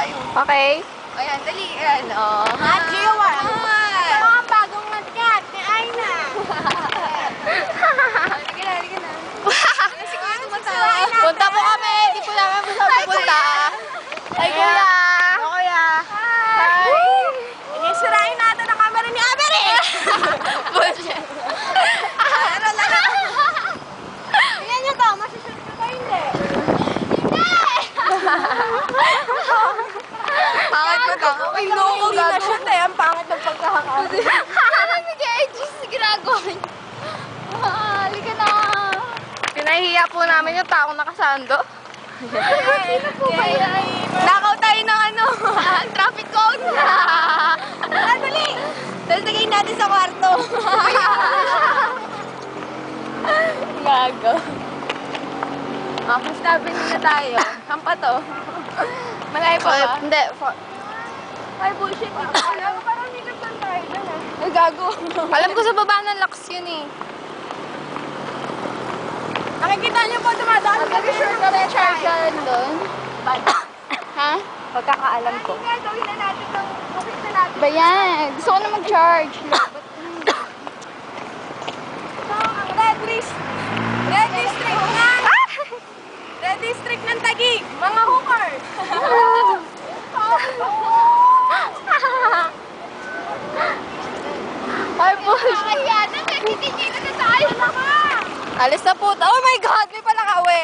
tayo. Okay? Ayan, dali. Ayan, oh. At Jiwa. Hi! Ito ang bagong nagkat ni Aina. Halika na, halika na. Si Kuya tumatawa. Punta po kami. Di po namin pupunta. Ay, kuya. Ano kuya? Hi. Inisirain natin ang camera ni Avery. Bullshit. Ano lang. Tingnan nyo to, masushoot ko kayo hindi. Pangit ko to. Ay, no, Hindi na shoot eh, ang pangit ng pagkakakaroon. Sige, Edges, ginagawa niyo. Halika na. Pinahihiya po namin yung taong nakasando. Sino po ba yan? Nakaw tayo ng traffic cone. Dali! Tapos lagay natin sa kwarto. Gago. First avenue na tayo. Saan pa to? Malayo pa ba? Hindi. Ay, bullshit. Alam mo, parang hindi lang tayo dun Ay, gago. Alam ko sa baba ng Lux yun eh. Nakikita nyo po dumadaan kami Sure ka may charger doon? Ha? Pagkakaalam ko. Gagawin na natin ng bukit na natin. Ba yan? Gusto ko na mag-charge. Ito ang Red List. Red District ng... Red District ng Taguig. Mga hookers. Ay, bullshit. Kaya na, nagtitigil na tayo. Alis na po. Oh my God! May palakawe.